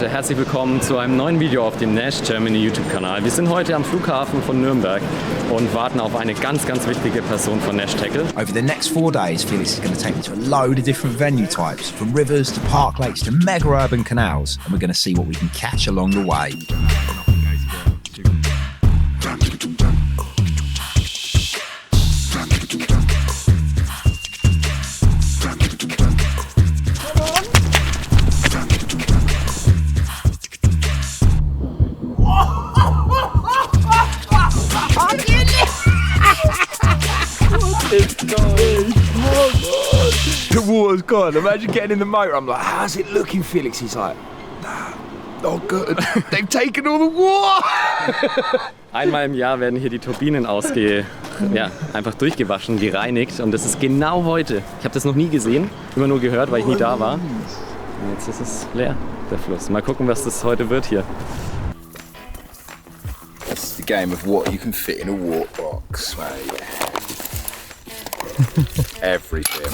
Herzlich willkommen zu einem neuen Video auf dem Nash Germany YouTube-Kanal. Wir sind heute am Flughafen von Nürnberg und warten auf eine ganz wichtige Person von NashTackle. Over the next 4 days, Felix is going to take me to a load of different venue types, from rivers to park lakes to mega urban canals, and we're going to see what we can catch along the way. The water's gone. Imagine getting in the motor. I'm like, how's it looking, Felix? He's like, nah, not good. They've taken all the water. Einmal im Jahr werden hier die Turbinen einfach durchgewaschen, gereinigt, und das ist genau heute. Ich habe das noch nie gesehen, immer nur gehört, weil ich nie da war. Und jetzt ist es leer, der Fluss. Mal gucken, was das heute wird hier. That's the game of what you can fit in a waterbox, mate. Everything.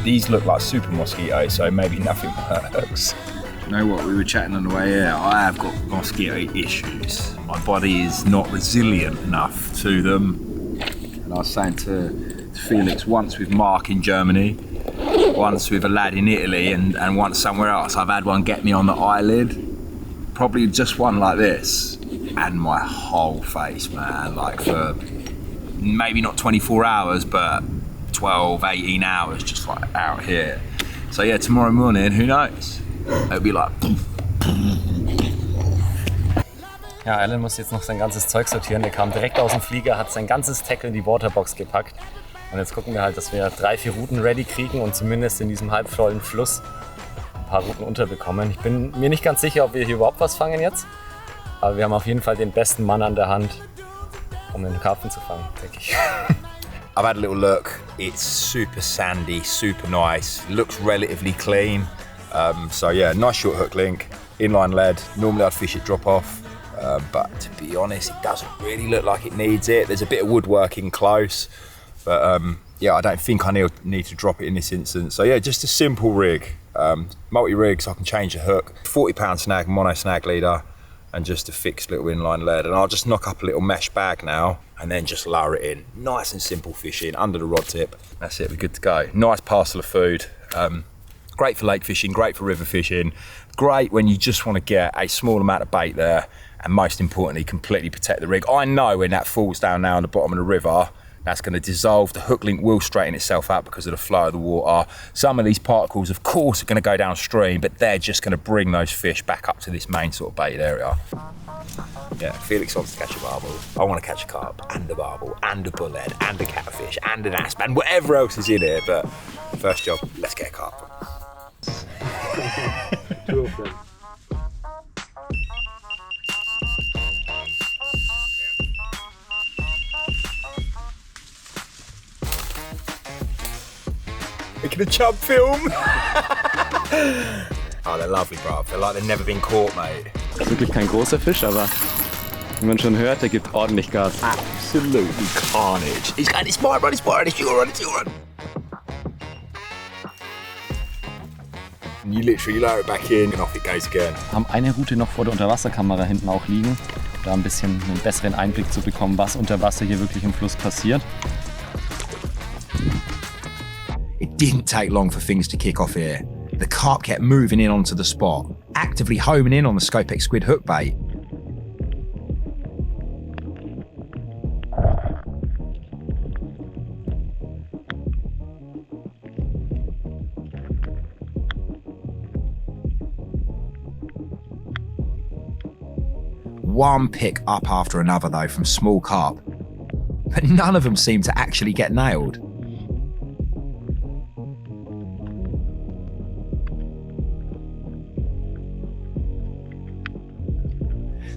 These look like super mosquitoes, so maybe nothing works. You know what, we were chatting on the way here, I have got mosquito issues. My body is not resilient enough to them. And I was saying to Felix, once with Mark in Germany, once with a lad in Italy, and once somewhere else, I've had one get me on the eyelid. Probably just one like this, and my whole face, man, like for maybe not 24 hours, but 12, 18 hours, just like out here. So yeah, tomorrow morning, who knows? It'll be like... Ja, Alan muss jetzt noch sein ganzes Zeug sortieren. Der kam direkt aus dem Flieger, hat sein ganzes Tackle in die Waterbox gepackt. Und jetzt gucken wir halt, dass wir 3-4 Routen ready kriegen und zumindest in diesem halbvollen Fluss ein paar Routen unterbekommen. Ich bin mir nicht ganz sicher, ob wir hier überhaupt was fangen jetzt. Aber wir haben auf jeden Fall den besten Mann an der Hand, um den Karpfen zu fangen, denke ich. I've had a little look. It's super sandy, super nice. Looks relatively clean. So yeah, nice short hook link, inline lead. Normally I'd fish it drop off, but to be honest, it doesn't really look like it needs it. There's a bit of woodworking close, but yeah, I don't think I need to drop it in this instance. So yeah, just a simple rig, multi-rig, so I can change the hook. 40-pound snag, mono snag leader, and just a fixed little inline lead. And I'll just knock up a little mesh bag now and then just lower it in. Nice and simple fishing under the rod tip. That's it, we're good to go. Nice parcel of food. Great for lake fishing, great for river fishing. Great when you just want to get a small amount of bait there, and most importantly, completely protect the rig. I know when that falls down now on the bottom of the river, that's going to dissolve. The hook link will straighten itself out because of the flow of the water. Some of these particles, of course, are going to go downstream, but they're just going to bring those fish back up to this main sort of bait area. Yeah, Felix wants to catch a barbel. I want to catch a carp and a barbel and a bullhead and a catfish and an asp and whatever else is in here. But first job, let's get a carp. Two of them. Making a chub film. Oh, they're lovely, bro. They're like they've never been caught, mate. Das ist wirklich kein großer Fisch, aber wie man schon hört, der gibt ordentlich Gas. Absolutely carnage. He's going, it's my run, it's my run, it's your run, it's your run. And you literally lower it back in and off it goes again. Haben eine Route noch vor der Unterwasserkamera hinten auch liegen, da ein bisschen einen besseren Einblick zu bekommen, was unter Wasser hier wirklich im Fluss passiert. It didn't take long for things to kick off here. The carp kept moving in onto the spot, actively homing in on the Scopex squid hook bait. One pick up after another though from small carp, but none of them seemed to actually get nailed.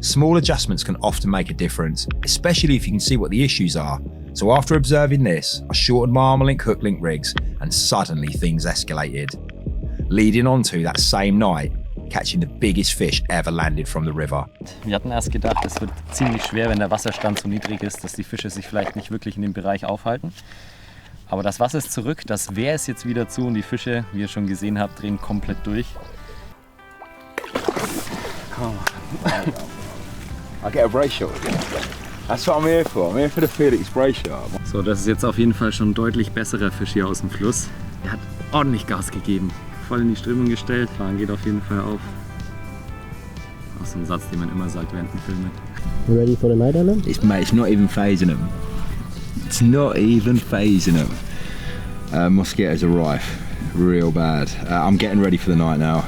Small adjustments can often make a difference, especially if you can see what the issues are. So after observing this, I shortened my arm link hook link rigs and suddenly things escalated. Leading on to that same night, catching the biggest fish ever landed from the river. Wir hatten erst gedacht, es wird ziemlich schwer, wenn der Wasserstand so niedrig ist, dass die Fische sich vielleicht nicht wirklich in dem Bereich aufhalten. Aber das Wasser ist zurück, das Wehr ist jetzt wieder zu und die Fische, wie ihr schon gesehen habt, drehen komplett durch. I get a brace shot. That's what I'm here for. I'm here for the Felix brace shot. So, das ist jetzt auf jeden Fall schon ein deutlich besserer Fisch hier aus dem Fluss. Er hat ordentlich Gas gegeben, voll in die Strömung gestellt. Plan geht auf jeden Fall auf. Auch so ein Satz, den man immer sagt während dem Filmen. You ready for the night, Alan? It's not even phasing them. It's not even phasing them. Mosquitoes are rife, real bad. I'm getting ready for the night now.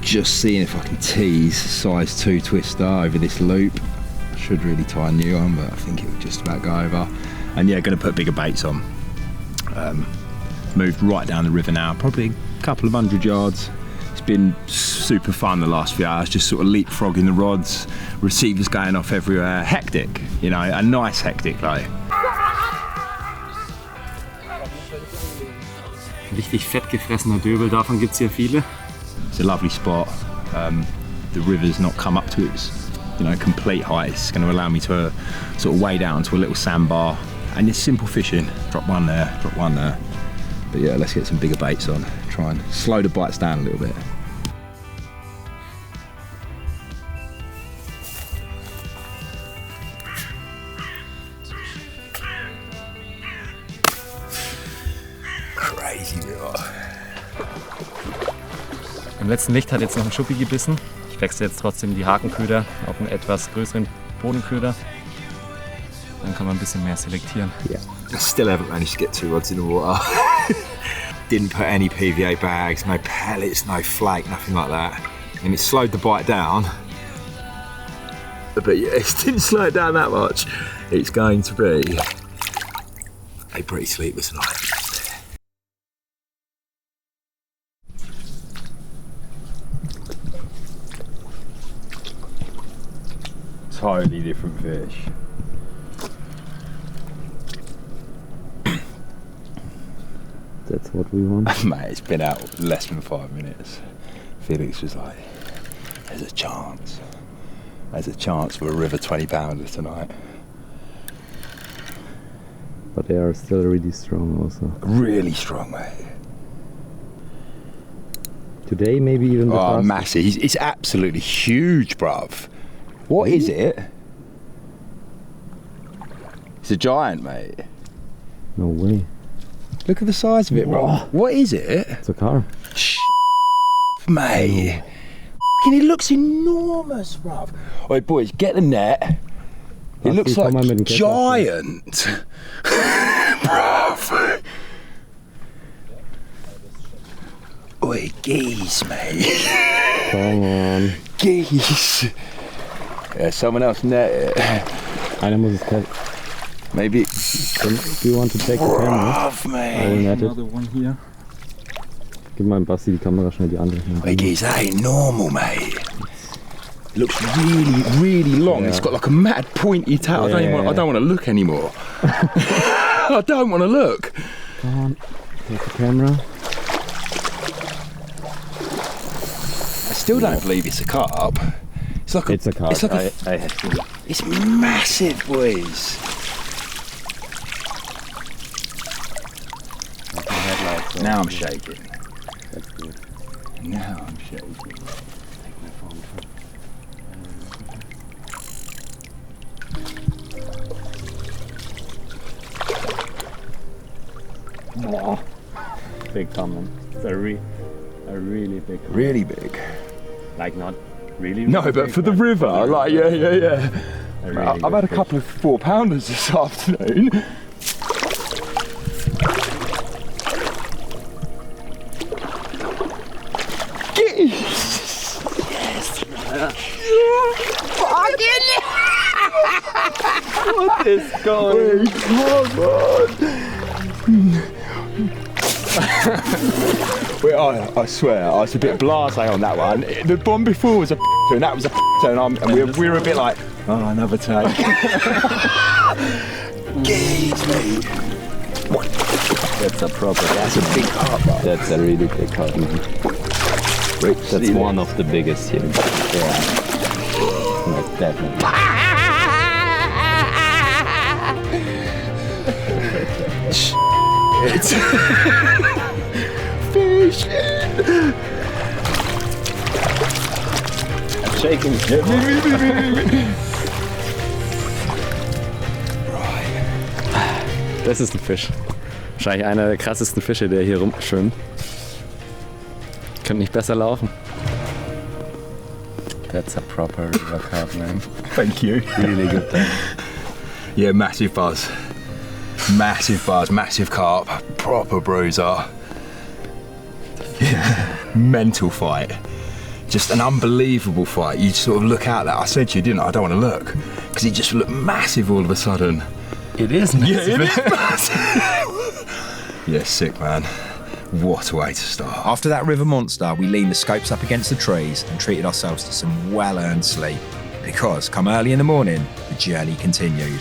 Just seeing if I can tease size 2 twister over this loop. I should really tie a new one, but I think it would just about go over. And yeah, going to put bigger baits on. Moved right down the river now, probably a couple of 100 yards. It's been super fun the last few hours, just sort of leapfrogging the rods, receivers going off everywhere. Hectic, you know, a nice hectic though. Richtig fett gefressener Döbel, davon gibt es hier viele. It's a lovely spot. The river's not come up to its, complete height. It's going to allow me to sort of wade down to a little sandbar, and it's simple fishing. Drop one there, drop one there. But yeah, let's get some bigger baits on. Try and slow the bites down a little bit. Crazy, River. Im letzten Licht hat jetzt noch ein Schuppi gebissen. Ich wechsle jetzt trotzdem die Hakenköder auf einen etwas größeren Bodenköder. Dann kann man ein bisschen mehr selektieren. Yeah. I still haven't managed to get 2 rods in the water. Didn't put any PVA bags, no pellets, no flake, nothing like that. And it slowed the bite down. But yeah, it didn't slow it down that much. It's going to be a pretty sleepless night. Totally different fish. That's what we want. Mate, it's been out less than 5 minutes. Felix was like, there's a chance. There's a chance for a river 20-pounder tonight. But they are still really strong also. Really strong, mate. Today maybe even the fastest. Massive. It's absolutely huge, bruv. What is it? It's a giant, mate. No way. Look at the size of it, bro. What is it? It's a carp. Mate. It looks enormous, bruv. Oi, boys, get the net. It looks like giant. Bruv. Oi, geese, mate. Come on. Geese. Yeah, someone else net it. Einer muss es catch. Maybe. Do you want to take the camera? Bruv, I will mate. net it. Another one here. Gib mal Basti die Kamera schnell, die andere. Oi, geese, that ain't normal, mate. It looks really, really long. Yeah. It's got like a mad pointy tail. I don't want to look anymore. I don't want to look. Come on, take the camera. I still don't believe it's a carp. It's like It's a carp. It's like I have to. It's massive, boys. Now I'm shaking. That's good. Now I'm shaking. Take my phone. Oh, big comment. It's a really big comment. Really big. Like not really. No, really but big, for the river, like yeah. a really I've good had a fish. couple of 4-pounders this afternoon. Yes! What is going Wait, I swear, I was a bit blasé on that one. The one before was a and that was a and we were a bit like, oh, another take. Geez, mate. That's a proper. That's a big carp, bro. That's a really big carp, man. That's one of the biggest here. Yeah. Like definitely. It's fishing. I'm shaking shit. Das ist ein Fisch. Wahrscheinlich einer der krassesten Fische, der hier rumschwimmt. Könnte nicht besser laufen. That's a proper river carp, man. Thank you. Really good thing. Yeah, massive buzz. Massive buzz, massive carp. Proper bruiser. Yeah. Mental fight. Just an unbelievable fight. You sort of look out there. I said to you, didn't I? I don't want to look. Because he just looked massive all of a sudden. It is massive. Yeah, it is massive. Yeah, sick, man. What a way to start. After that river monster, we leaned the scopes up against the trees and treated ourselves to some well-earned sleep. Because come early in the morning, the journey continued.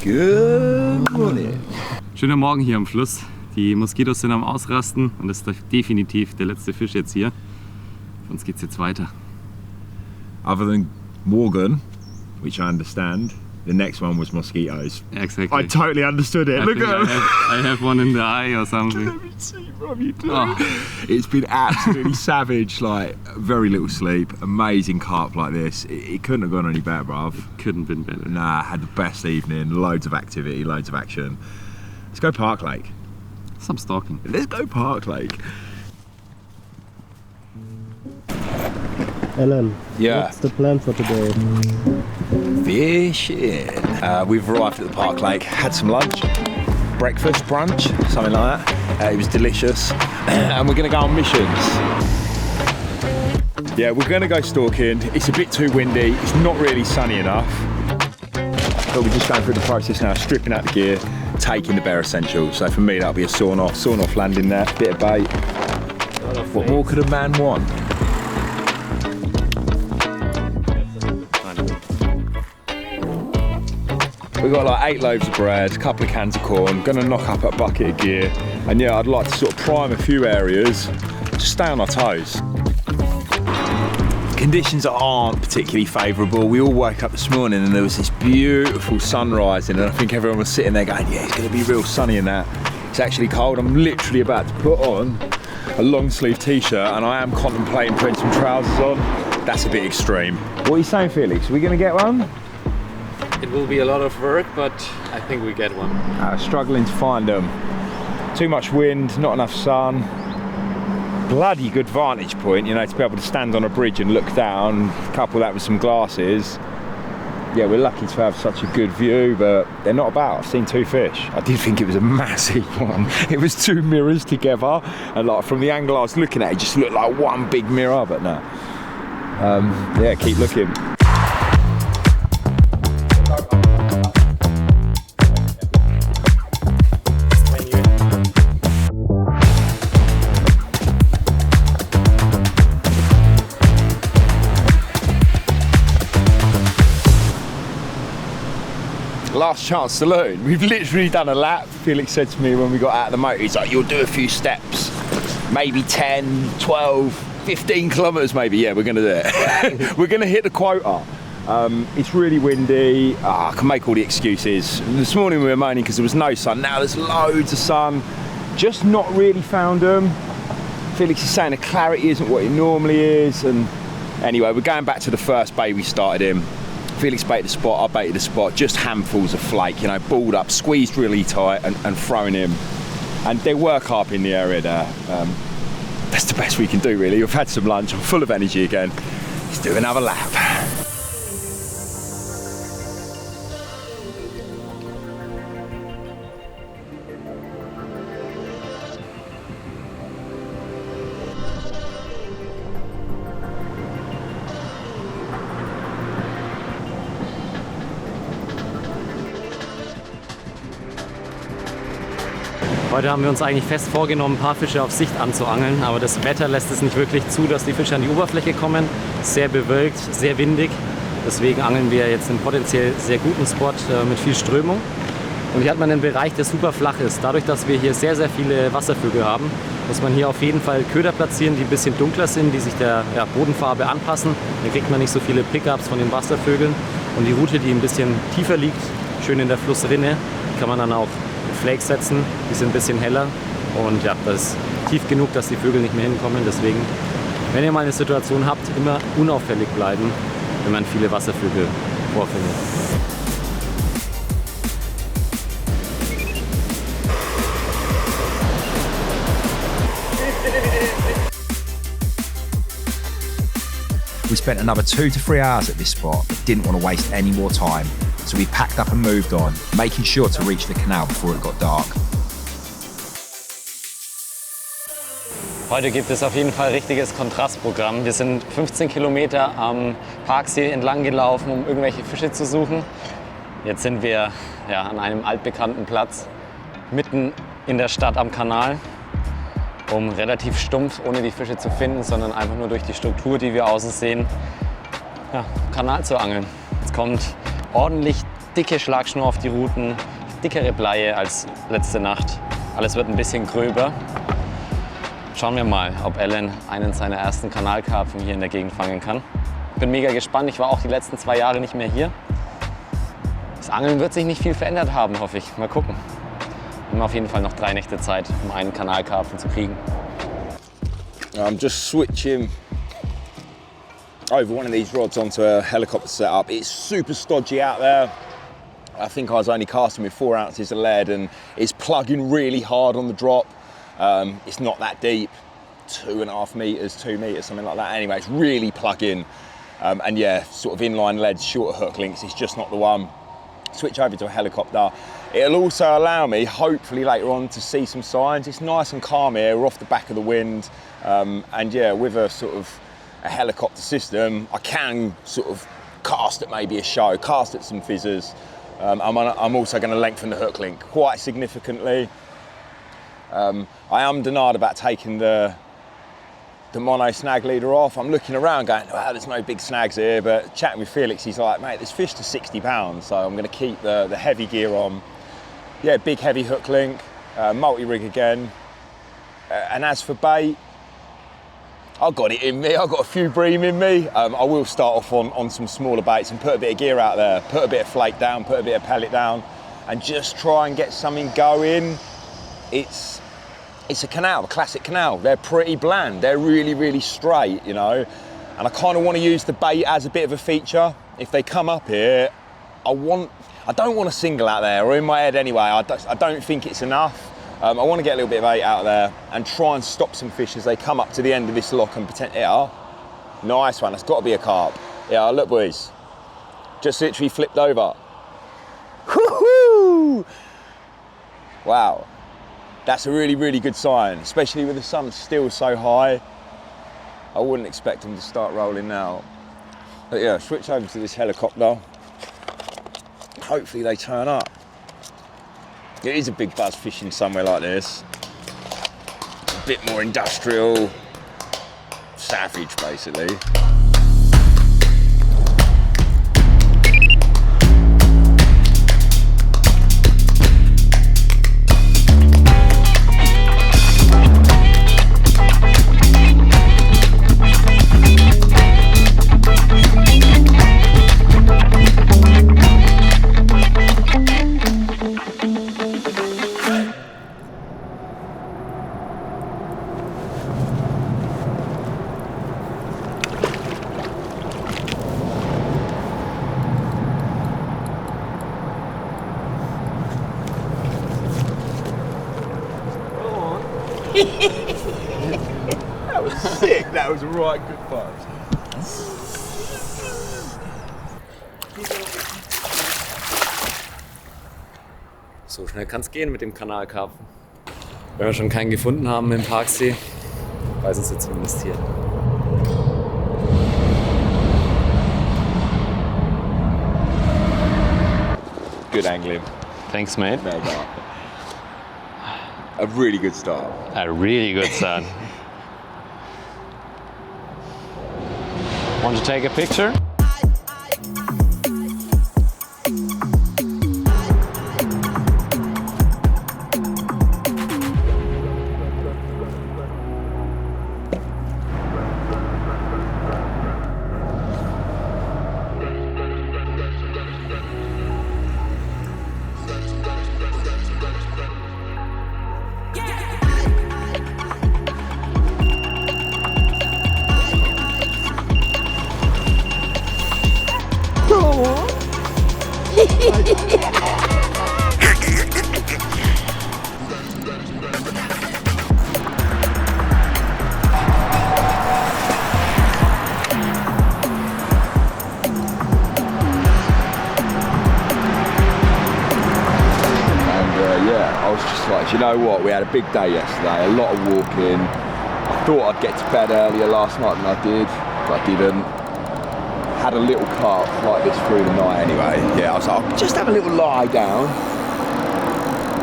Good morning. Schöner Morgen hier am Fluss. Die Moskitos sind am Ausrasten und das ist definitiv der letzte Fisch jetzt hier. Für uns geht's jetzt weiter. Other than Morgan, which I understand, the next one was mosquitoes. Exactly. I totally understood it. Look at him. I have one in the eye or something. Let me see, Rob, you do. Oh. It's been absolutely savage, like very little sleep, amazing carp like this. It couldn't have gone any better, bruv. Couldn't been better. Nah, had the best evening, loads of activity, loads of action. Let's go Park Lake. Some stalking. Let's go Park Lake. Alan, Yeah. what's the plan for today? Fishing. We've arrived at the Park Lake, had some lunch, breakfast, brunch, something like that. It was delicious. And we're going to go on missions. Yeah, we're going to go stalking. It's a bit too windy. It's not really sunny enough. But we're just going through the process now, stripping out the gear, taking the bare essentials. So for me, that'll be a sawn off landing net, bit of bait. What more could a man want? We've got like 8 loaves of bread, a couple of cans of corn, gonna knock up a bucket of gear. And yeah, I'd like to sort of prime a few areas, just stay on our toes. Conditions aren't particularly favourable. We all woke up this morning and there was this beautiful sun rising, and I think everyone was sitting there going, yeah, it's gonna be real sunny in that. It's actually cold. I'm literally about to put on a long sleeve t-shirt and I am contemplating putting some trousers on. That's a bit extreme. What are you saying, Felix? Are we gonna get one? It will be a lot of work, but I think we get one. Struggling to find them. Too much wind, not enough sun. Bloody good vantage point, you know, to be able to stand on a bridge and look down, couple that with some glasses. Yeah, we're lucky to have such a good view, but they're not about. I've seen 2 fish. I did think it was a massive one. It was 2 mirrors together, and like from the angle I was looking at, it just looked like one big mirror, but no. Yeah, keep looking. Last chance saloon. We've literally done a lap. Felix said to me when we got out of the motor, he's like, you'll do a few steps, maybe 10, 12, 15 kilometres maybe. Yeah, we're gonna do it. We're gonna hit the quota. It's really windy. I can make all the excuses. This morning we were moaning because there was no sun. Now there's loads of sun. Just not really found them. Felix is saying the clarity isn't what it normally is. And anyway, we're going back to the first bay we started in. Felix baited the spot, I baited the spot, just handfuls of flake, you know, balled up, squeezed really tight and thrown in. And there were carp in the area there. That's the best we can do really. We've had some lunch, I'm full of energy again. Let's do another lap. Heute haben wir uns eigentlich fest vorgenommen, ein paar Fische auf Sicht anzuangeln, aber das Wetter lässt es nicht wirklich zu, dass die Fische an die Oberfläche kommen. Sehr bewölkt, sehr windig. Deswegen angeln wir jetzt einen potenziell sehr guten Spot mit viel Strömung. Und hier hat man einen Bereich, der super flach ist. Dadurch, dass wir hier sehr, sehr viele Wasservögel haben, muss man hier auf jeden Fall Köder platzieren, die ein bisschen dunkler sind, die sich der Bodenfarbe anpassen. Dann kriegt man nicht so viele Pickups von den Wasservögeln. Und die Route, die ein bisschen tiefer liegt, schön in der Flussrinne, kann man dann auch mit Flakes setzen. Die sind ein bisschen heller. Und ja, das ist tief genug, dass die Vögel nicht mehr hinkommen. Deswegen, wenn ihr mal eine Situation habt, immer unauffällig bleiben, wenn man viele Wasservögel vorfindet. We spent another 2 to 3 hours at this spot, but didn't want to waste any more time. So we packed up and moved on, making sure to reach the canal before it got dark. Heute gibt es auf jeden Fall richtiges Kontrastprogramm. Wir sind 15 Kilometer am Parksee entlang gelaufen, um irgendwelche Fische zu suchen. Jetzt sind wir an einem altbekannten Platz, mitten in der Stadt am Kanal, um relativ stumpf, ohne die Fische zu finden, sondern einfach nur durch die Struktur, die wir außen sehen, Kanal zu angeln. Jetzt kommt ordentlich dicke Schlagschnur auf die Routen, dickere Bleie als letzte Nacht. Alles wird ein bisschen gröber. Schauen wir mal, ob Alan einen seiner ersten Kanalkarpfen hier in der Gegend fangen kann. Bin mega gespannt, ich war auch die letzten 2 Jahre nicht mehr hier. Das Angeln wird sich nicht viel verändert haben, hoffe ich. Mal gucken. Wir haben auf jeden Fall noch 3 Nächte Zeit, um einen Kanalkarpfen zu kriegen. I'm just switching over one of these rods onto a helicopter setup. It's super stodgy out there. I think I was only casting with 4 ounces of lead and it's plugging really hard on the drop. It's not that deep, 2.5 meters, 2 meters, something like that. Anyway, it's really plugging. And yeah, sort of inline lead, shorter hook links, it's just not the one. Switch over to a helicopter. It'll also allow me, hopefully later on, to see some signs. It's nice and calm here, we're off the back of the wind. And yeah, with a sort of a helicopter system, I can sort of cast at maybe a show, cast at some fizzers. I'm also going to lengthen the hook link quite significantly. I am denied about taking the mono snag leader off. I'm looking around going, wow, there's no big snags here, but chatting with Felix, he's like, mate, there's fish to 60 pounds, so I'm going to keep the heavy gear on. Yeah, big heavy hook link, multi-rig again. And as for bait, I've got it in me, I've got a few bream in me. I will start off on some smaller baits and put a bit of gear out there, put a bit of flake down, put a bit of pellet down, and just try and get something going. It's a canal, a classic canal. They're pretty bland. They're really, really straight, you know. And I kind of want to use the bait as a bit of a feature. If they come up here, I don't want a single out there, or in my head anyway, I don't think it's enough. I want to get a little bit of bait out there and try and stop some fish as they come up to the end of this lock and pretend, yeah, nice one, that's got to be a carp. Yeah, look boys, just literally flipped over. Woohoo! Wow. That's a really, really good sign, especially with the sun still so high. I wouldn't expect them to start rolling now. But yeah, switch over to this helicopter. Hopefully they turn up. It is a big buzz fishing somewhere like this. A bit more industrial, savage basically. That was sick, that was a right good buzz. So schnell kann es gehen mit dem Kanalkarpfen. Wenn wir schon keinen gefunden haben im Parksee, weiß es jetzt zumindest hier. Good angling. Thanks, mate. No doubt. A really good start. A really good start. Want to take a picture? You know what, we had a big day yesterday, a lot of walking. I thought I'd get to bed earlier last night than I did, but I didn't. Had a little carp like this through the night anyway. Yeah, I was like, I'll just have a little lie down.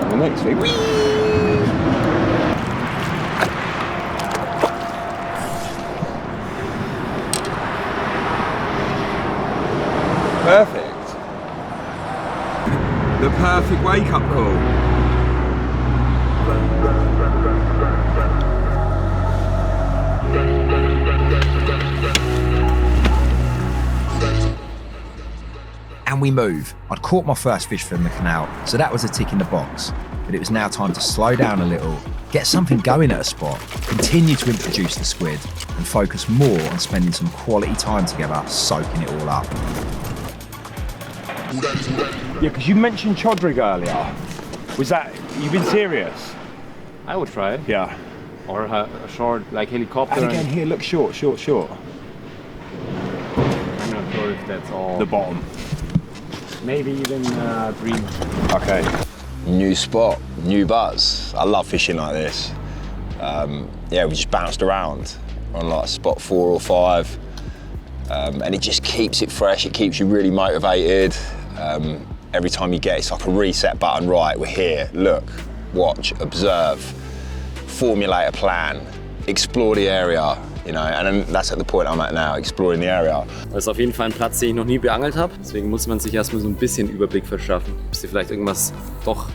And the next thing, whee! Perfect. The perfect wake-up call. And we move. I'd caught my first fish from the canal, so that was a tick in the box. But it was now time to slow down a little, get something going at a spot, continue to introduce the squid, and focus more on spending some quality time together, soaking it all up. Yeah, because you mentioned Chodrig earlier. Was that, you've been serious? I would try it. Yeah. Or a short, like helicopter. And again, here, look, short. I'm not sure if that's all. The bottom. Maybe even green. Okay. New spot, new buzz. I love fishing like this. Yeah, we just bounced around on like spot 4 or 5. And it just keeps it fresh, it keeps you really motivated. Every time you get it, it's like a reset button. Right, we're here, look, watch, observe, formulate a plan, explore the area, you know, and then that's at the point I'm at now, exploring the area. Das ist auf jeden Fall ein Platz, den ich noch nie beangelt habe. Deswegen muss man sich erstmal so ein bisschen Überblick verschaffen, bis es vielleicht irgendwas doch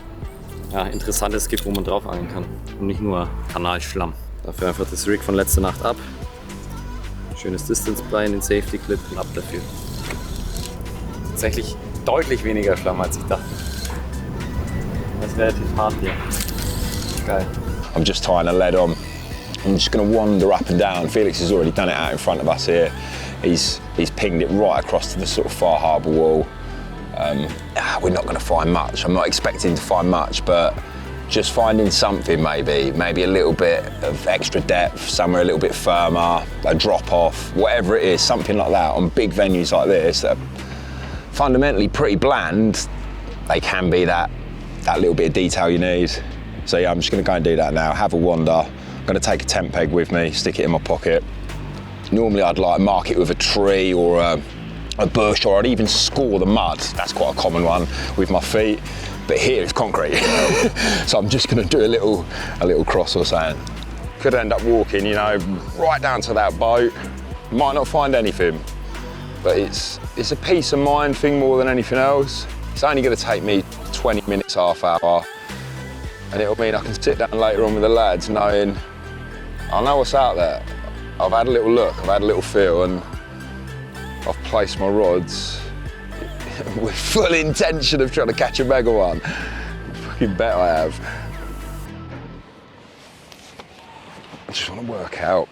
Interessantes gibt, wo man drauf angeln kann. Und nicht nur Kanalschlamm. Dafür einfach das Rig von letzter Nacht ab. Schönes Distance-Play in den Safety Clip und ab dafür. Tatsächlich deutlich weniger Schlamm, als ich dachte. Das ist relativ hart hier. Geil. I'm just tying a lead on. I'm just going to wander up and down. Felix has already done it out in front of us here. He's pinged it right across to the sort of far harbour wall. We're not going to find much. I'm not expecting to find much, but just finding something maybe a little bit of extra depth, somewhere a little bit firmer, a drop off, whatever it is, something like that on big venues like this that are fundamentally pretty bland. They can be that little bit of detail you need. So yeah, I'm just going to go and do that now, have a wander. I'm going to take a tent peg with me, stick it in my pocket. Normally I'd like mark it with a tree or a bush, or I'd even score the mud. That's quite a common one with my feet. But here it's concrete. So I'm just going to do a little cross or something. Could end up walking, you know, right down to that boat. Might not find anything, but it's a peace of mind thing more than anything else. It's only going to take me 20 minutes, half hour, and it'll mean I can sit down later on with the lads knowing I know what's out there. I've had a little look, I've had a little feel, and I've placed my rods with full intention of trying to catch a mega one. Fucking bet I have. I just want to work out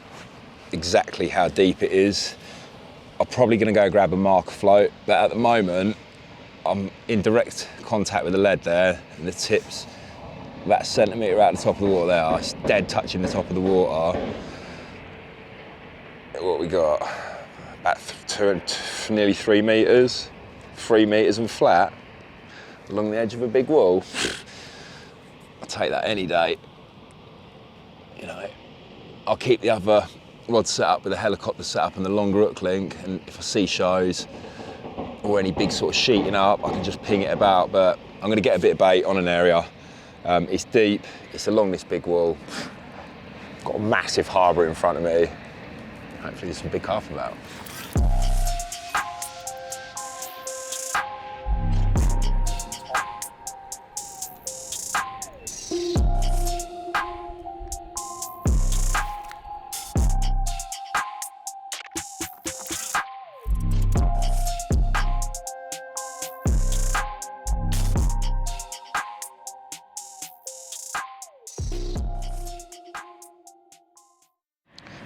exactly how deep it is. I'm probably going to go grab a marker float, but at the moment I'm in direct contact with the lead there, and the tip's about a centimetre out the top of the water there. It's dead touching the top of the water. What we got? About nearly 3 metres. 3 metres and flat along the edge of a big wall. I'll take that any day. You know, I'll keep the other rod set up with a helicopter set up and the longer hook link, and if I see shows or any big sort of sheeting up, I can just ping it about. But I'm going to get a bit of bait on an area It's deep, it's along this big wall. Got a massive harbour in front of me. Hopefully there's some big carp about.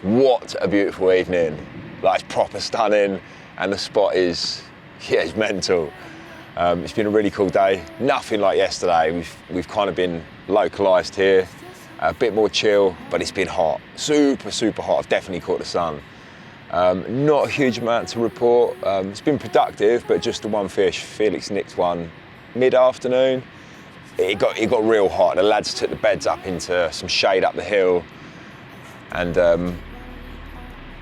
What a beautiful evening. Like, it's proper stunning and the spot is, yeah, it's mental. It's been a really cool day. Nothing like yesterday. We've kind of been localised here, a bit more chill, but it's been hot. Super, super hot. I've definitely caught the sun. Not a huge amount to report. It's been productive, but just the one fish. Felix nicked one mid-afternoon. It got real hot. The lads took the beds up into some shade up the hill. And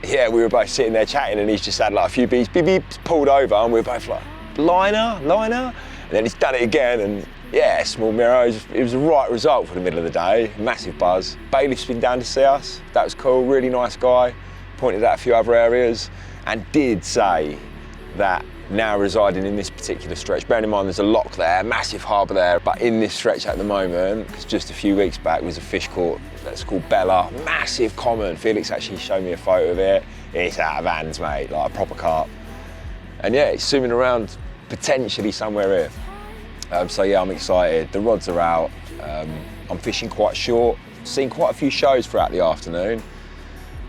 yeah, we were both sitting there chatting and he's just had like a few beeps, beep, beeps, pulled over and we were both like, liner? And then he's done it again and yeah, small mirror. It was the right result for the middle of the day, massive buzz. Bailiff's been down to see us, that was cool, really nice guy. Pointed out a few other areas and did say that now residing in this particular stretch, bearing in mind there's a lock there, massive harbour there, but in this stretch at the moment, because just a few weeks back was a fish caught that's called Bella, massive common. Felix actually showed me a photo of it. It's out of hands, mate, like a proper carp. And yeah, it's swimming around potentially somewhere here. So yeah, I'm excited. The rods are out. I'm fishing quite short, seen quite a few shows throughout the afternoon.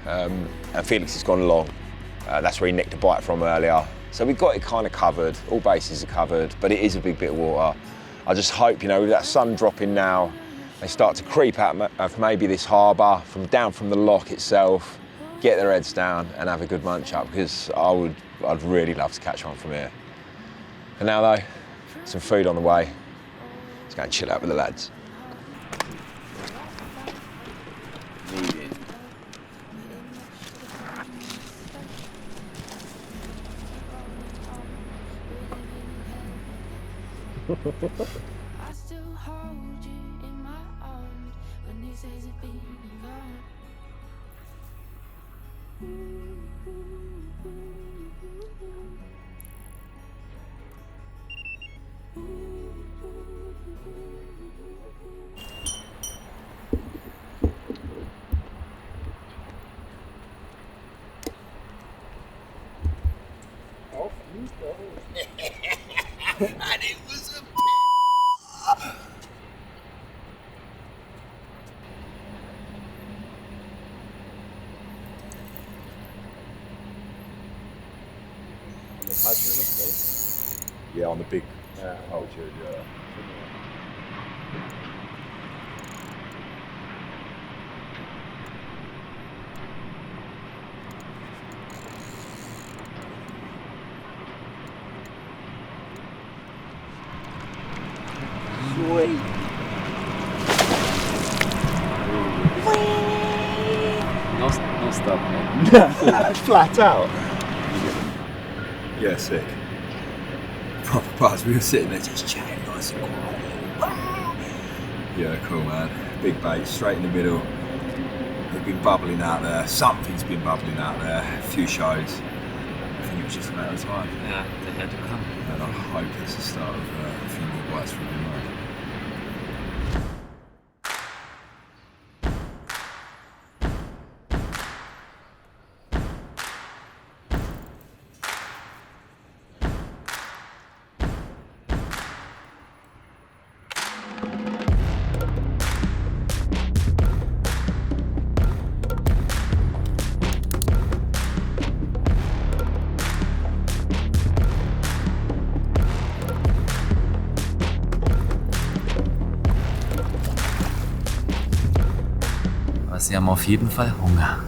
And Felix has gone long. That's where he nicked a bite from earlier. So we've got it kind of covered, all bases are covered, but it is a big bit of water. I just hope, you know, with that sun dropping now, they start to creep out of maybe this harbour, down from the lock itself, get their heads down and have a good munch up, because I'd really love to catch one from here. For now though, some food on the way. Let's go and chill out with the lads. I still hold you in my arms when these days have been gone. And it was a yeah, on the big altitude, yeah. Sweet. No stop, man. Flat out. Yeah, sick. Proper buzz. We were sitting there just chatting nice and quiet. Yeah, cool, man. Big bait, straight in the middle. They've been bubbling out there. Something's been bubbling out there. A few shows. I think it was just a matter of time. Yeah, they had to come. And I hope it's the start of a few more bites from the night. Aber sie haben auf jeden Fall Hunger.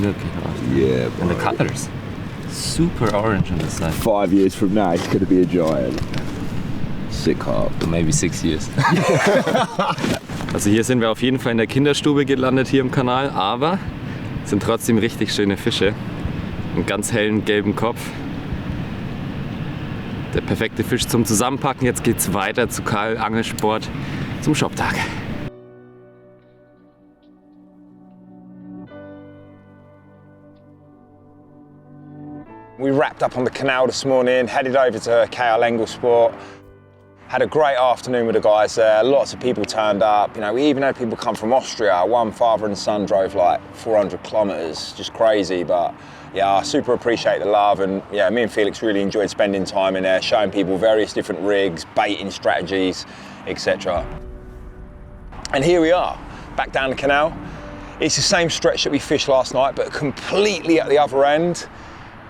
Wirklich hart. Yeah, And the colors. Super orange on the side. 5 years from now, it's going to be a giant. Sick carp. So maybe 6 years. Also hier sind wir auf jeden Fall in der Kinderstube gelandet hier im Kanal, aber es sind trotzdem richtig schöne Fische. Einen ganz hellen gelben Kopf. Der perfekte Fisch zum Zusammenpacken. Jetzt geht's weiter zu Karl Angelsport zum Shoptag. We wrapped up on the canal this morning, headed over to KL Engelsport. Had a great afternoon with the guys there. Lots of people turned up. You know, we even had people come from Austria. One father and son drove like 400 kilometers, just crazy. But yeah, I super appreciate the love. And yeah, me and Felix really enjoyed spending time in there, showing people various different rigs, baiting strategies, etc. And here we are, back down the canal. It's the same stretch that we fished last night, but completely at the other end.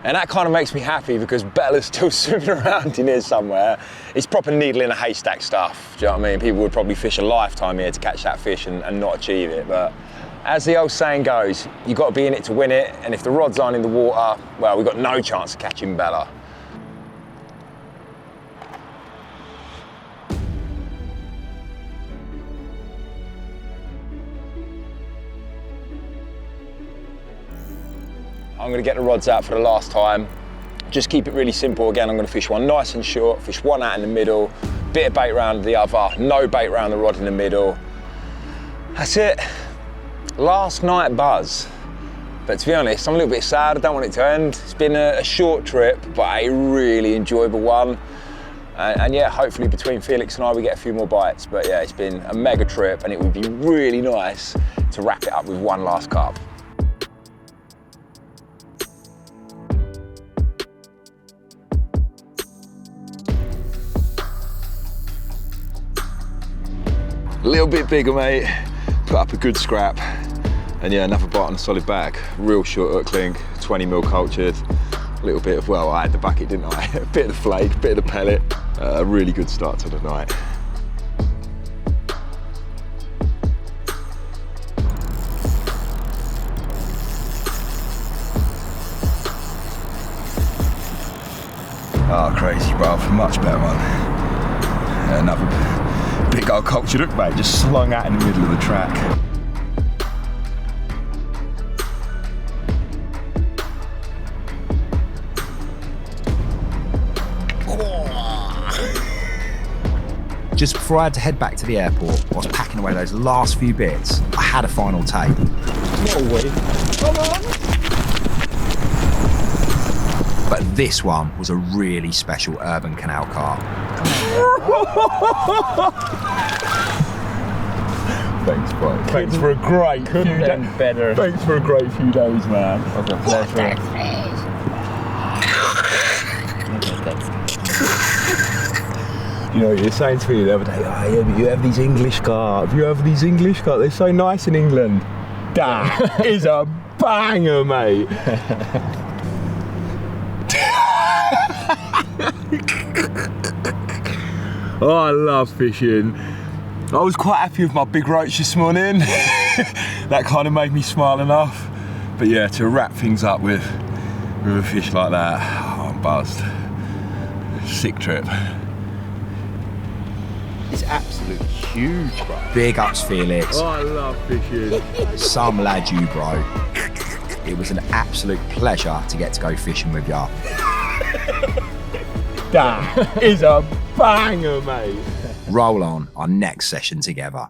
And that kind of makes me happy because Bella's still swimming around in here somewhere. It's proper needle in a haystack stuff, do you know what I mean? People would probably fish a lifetime here to catch that fish and not achieve it. But as the old saying goes, you've got to be in it to win it. And if the rods aren't in the water, well, we've got no chance of catching Bella. I'm going to get the rods out for the last time. Just keep it really simple. Again, I'm going to fish one nice and short, fish one out in the middle, bit of bait round the other, no bait round the rod in the middle. That's it. Last night buzz. But to be honest, I'm a little bit sad. I don't want it to end. It's been a short trip, but a really enjoyable one. And yeah, hopefully between Felix and I, we get a few more bites. But yeah, it's been a mega trip and it would be really nice to wrap it up with one last carp. A little bit bigger, mate. Put up a good scrap. And yeah, another bite on a solid bag. Real short hook link, 20 mil cultured. A little bit of, well, I had the bucket, didn't I? A bit of the flake, a bit of the pellet. A really good start to the night. Oh, crazy, bro. Much better one. Another big old cultured hook, mate, just slung out in the middle of the track. Just before I had to head back to the airport, I was packing away those last few bits. I had a final take. No way. Come on. But this one was a really special urban canal carp. Thanks, bro. Thanks for a great few days. Better. Thanks for a great few days, man. Was a pleasure. You know, you were saying to me the other day, oh yeah, but you have these English carp. You have these English carp. They're so nice in England. That is a banger, mate. Oh, I love fishing. I was quite happy with my big roach this morning. That kind of made me smile enough. But yeah, to wrap things up with a fish like that, oh, I'm buzzed. Sick trip. It's absolutely huge, bro. Big ups, Felix. Oh, I love fishing. Some lad you, bro. It was an absolute pleasure to get to go fishing with ya. That is a banger, mate. Roll on our next session together.